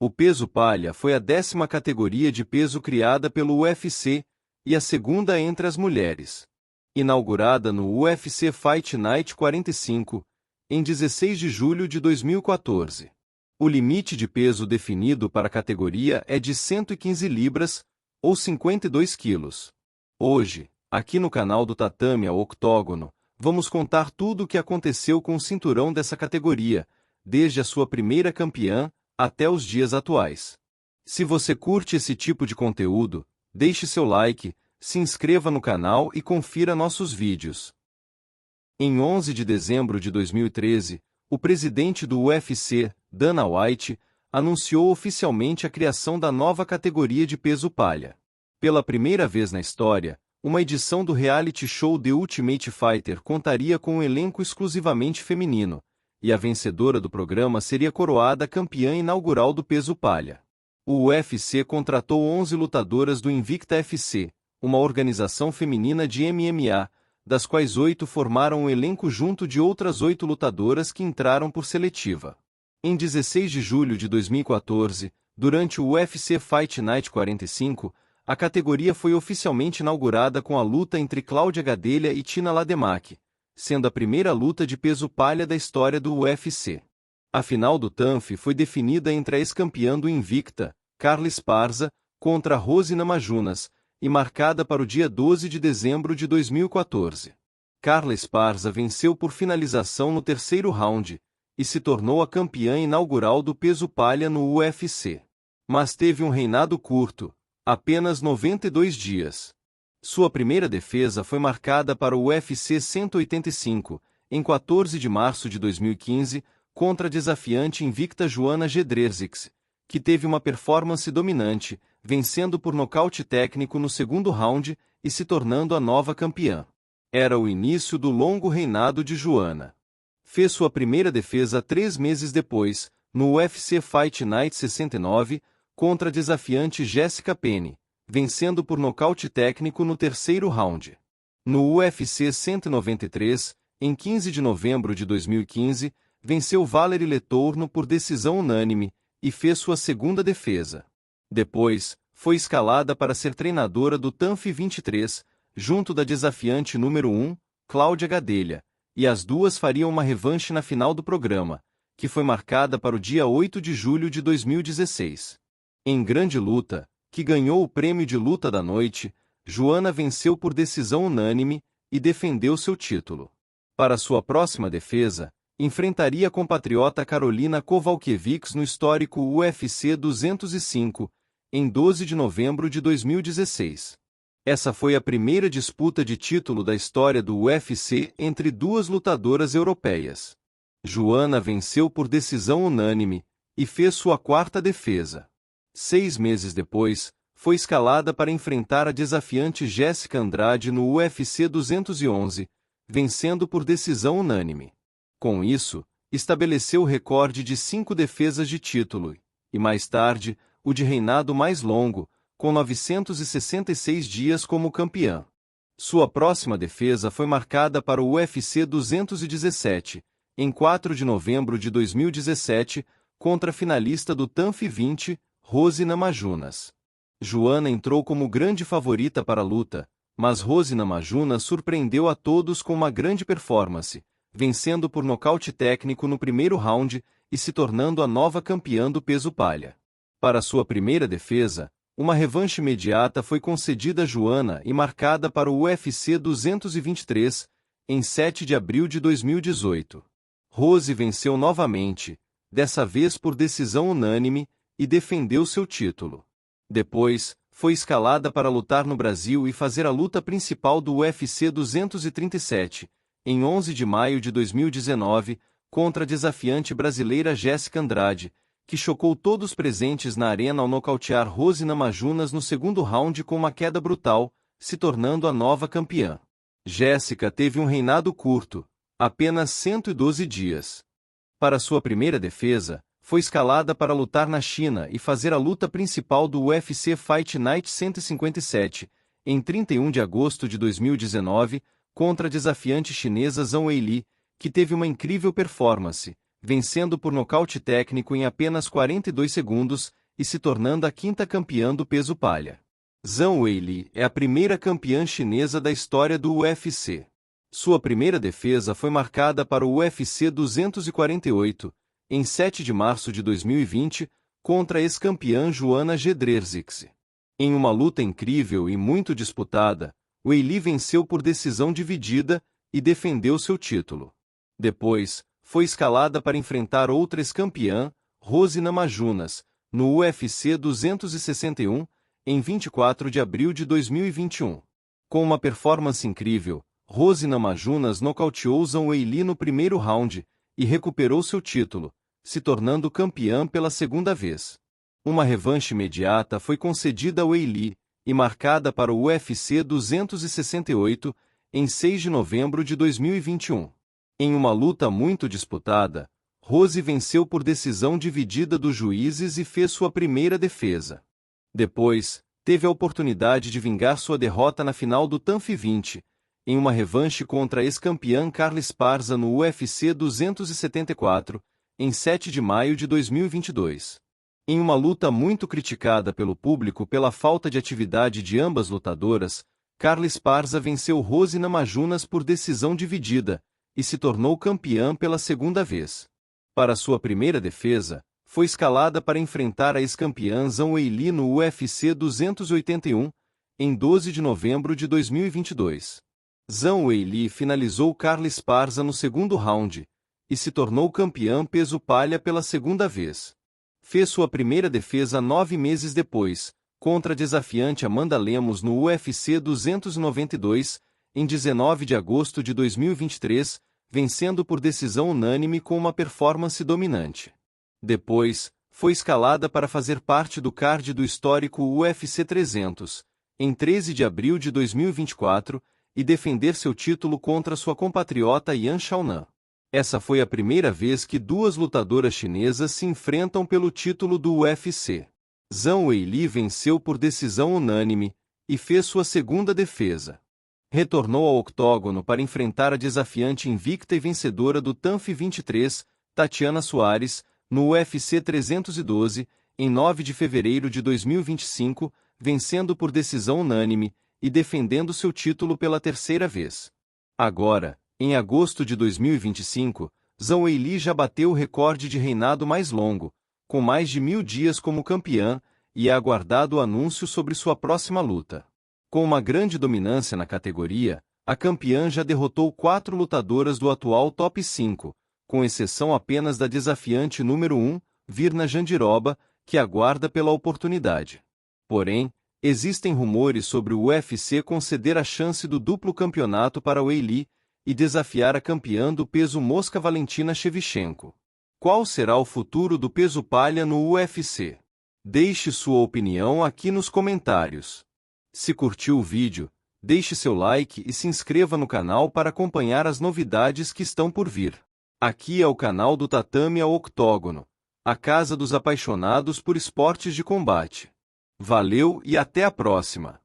O peso palha foi a 10ª categoria de peso criada pelo UFC, e a segunda entre as mulheres. Inaugurada no UFC Fight Night 45, em 16 de julho de 2014. O limite de peso definido para a categoria é de 115 libras, ou 52 quilos. Hoje, aqui no canal do Tatame ao Octógono, vamos contar tudo o que aconteceu com o cinturão dessa categoria, desde a sua primeira campeã, até os dias atuais. Se você curte esse tipo de conteúdo, deixe seu like, se inscreva no canal e confira nossos vídeos. Em 11 de dezembro de 2013, o presidente do UFC, Dana White, anunciou oficialmente a criação da nova categoria de peso palha. Pela primeira vez na história, uma edição do reality show The Ultimate Fighter contaria com um elenco exclusivamente feminino, e a vencedora do programa seria coroada campeã inaugural do peso palha. O UFC contratou 11 lutadoras do Invicta FC, uma organização feminina de MMA, das quais 8 formaram o elenco junto de outras 8 lutadoras que entraram por seletiva. Em 16 de julho de 2014, durante o UFC Fight Night 45, a categoria foi oficialmente inaugurada com a luta entre Cláudia Gadelha e Tina Lademack, sendo a primeira luta de peso palha da história do UFC. A final do TANF foi definida entre a ex-campeã do Invicta, Carla Esparza, contra Rose Namajunas, e marcada para o dia 12 de dezembro de 2014. Carla Esparza venceu por finalização no terceiro round, e se tornou a campeã inaugural do peso palha no UFC. Mas teve um reinado curto, apenas 92 dias. Sua primeira defesa foi marcada para o UFC 185, em 14 de março de 2015, contra a desafiante invicta Joanna Jedrzejczyk, que teve uma performance dominante, vencendo por nocaute técnico no segundo round e se tornando a nova campeã. Era o início do longo reinado de Joanna. Fez sua primeira defesa 3 meses depois, no UFC Fight Night 69, contra a desafiante Jessica Penne, vencendo por nocaute técnico no terceiro round. No UFC 193, em 15 de novembro de 2015, venceu Valerie Letourneau por decisão unânime, e fez sua segunda defesa. Depois, foi escalada para ser treinadora do TANF 23, junto da desafiante número 1, Cláudia Gadelha, e as duas fariam uma revanche na final do programa, que foi marcada para o dia 8 de julho de 2016. Em grande luta, que ganhou o prêmio de luta da noite, Joanna venceu por decisão unânime e defendeu seu título. Para sua próxima defesa, enfrentaria a compatriota Karolina Kowalkiewicz no histórico UFC 205, em 12 de novembro de 2016. Essa foi a primeira disputa de título da história do UFC entre duas lutadoras europeias. Joanna venceu por decisão unânime, e fez sua quarta defesa. 6 meses depois, foi escalada para enfrentar a desafiante Jéssica Andrade no UFC 211, vencendo por decisão unânime. Com isso, estabeleceu o recorde de 5 defesas de título, e mais tarde, o de reinado mais longo, com 966 dias como campeã. Sua próxima defesa foi marcada para o UFC 217, em 4 de novembro de 2017, contra a finalista do TANF 20, Rose Namajunas. Joanna entrou como grande favorita para a luta, mas Rose Namajunas surpreendeu a todos com uma grande performance, vencendo por nocaute técnico no primeiro round e se tornando a nova campeã do peso palha. Para sua primeira defesa, uma revanche imediata foi concedida a Joanna e marcada para o UFC 223, em 7 de abril de 2018. Rose venceu novamente, dessa vez por decisão unânime, e defendeu seu título. Depois, foi escalada para lutar no Brasil e fazer a luta principal do UFC 237, em 11 de maio de 2019, contra a desafiante brasileira Jéssica Andrade, que chocou todos presentes na arena ao nocautear Rose Namajunas no segundo round com uma queda brutal, se tornando a nova campeã. Jéssica teve um reinado curto, apenas 112 dias. Para sua primeira defesa, foi escalada para lutar na China e fazer a luta principal do UFC Fight Night 157, em 31 de agosto de 2019, contra a desafiante chinesa Zhang Weili, que teve uma incrível performance, vencendo por nocaute técnico em apenas 42 segundos e se tornando a quinta campeã do peso palha. Zhang Weili é a primeira campeã chinesa da história do UFC. Sua primeira defesa foi marcada para o UFC 248, em 7 de março de 2020, contra a ex-campeã Joanna Jędrzejczyk. Em uma luta incrível e muito disputada, Weili venceu por decisão dividida e defendeu seu título. Depois, foi escalada para enfrentar outra ex-campeã, Rose Namajunas, no UFC 261, em 24 de abril de 2021. Com uma performance incrível, Rose Namajunas nocauteou Zhang Weili no primeiro round e recuperou seu título, se tornando campeã pela segunda vez. Uma revanche imediata foi concedida a Weili e marcada para o UFC 268, em 6 de novembro de 2021. Em uma luta muito disputada, Rose venceu por decisão dividida dos juízes e fez sua primeira defesa. Depois, teve a oportunidade de vingar sua derrota na final do TUF 20, em uma revanche contra a ex-campeã Carla Esparza no UFC 274, em 7 de maio de 2022. Em uma luta muito criticada pelo público pela falta de atividade de ambas lutadoras, Carla Esparza venceu Rose Namajunas por decisão dividida e se tornou campeã pela segunda vez. Para sua primeira defesa, foi escalada para enfrentar a ex-campeã Zhang Weili no UFC 281, em 12 de novembro de 2022. Zhang Weili finalizou Carla Esparza no segundo round e se tornou campeã peso palha pela segunda vez. Fez sua primeira defesa 9 meses depois, contra a desafiante Amanda Lemos no UFC 292, em 19 de agosto de 2023, vencendo por decisão unânime com uma performance dominante. Depois, foi escalada para fazer parte do card do histórico UFC 300, em 13 de abril de 2024, e defender seu título contra sua compatriota Yan Xiaonan. Essa foi a primeira vez que duas lutadoras chinesas se enfrentam pelo título do UFC. Zhang Weili venceu por decisão unânime e fez sua segunda defesa. Retornou ao octógono para enfrentar a desafiante invicta e vencedora do TUF 23, Tatiana Suarez, no UFC 312, em 9 de fevereiro de 2025, vencendo por decisão unânime e defendendo seu título pela terceira vez. Agora, em agosto de 2025, Zhang Weili já bateu o recorde de reinado mais longo, com mais de 1000 dias como campeã, e é aguardado o anúncio sobre sua próxima luta. Com uma grande dominância na categoria, a campeã já derrotou 4 lutadoras do atual top 5, com exceção apenas da desafiante número 1, Virna Jandiroba, que aguarda pela oportunidade. Porém, existem rumores sobre o UFC conceder a chance do duplo campeonato para Weili e desafiar a campeã do peso mosca Valentina Shevchenko. Qual será o futuro do peso palha no UFC? Deixe sua opinião aqui nos comentários. Se curtiu o vídeo, deixe seu like e se inscreva no canal para acompanhar as novidades que estão por vir. Aqui é o canal do Tatame ao Octógono, a casa dos apaixonados por esportes de combate. Valeu e até a próxima!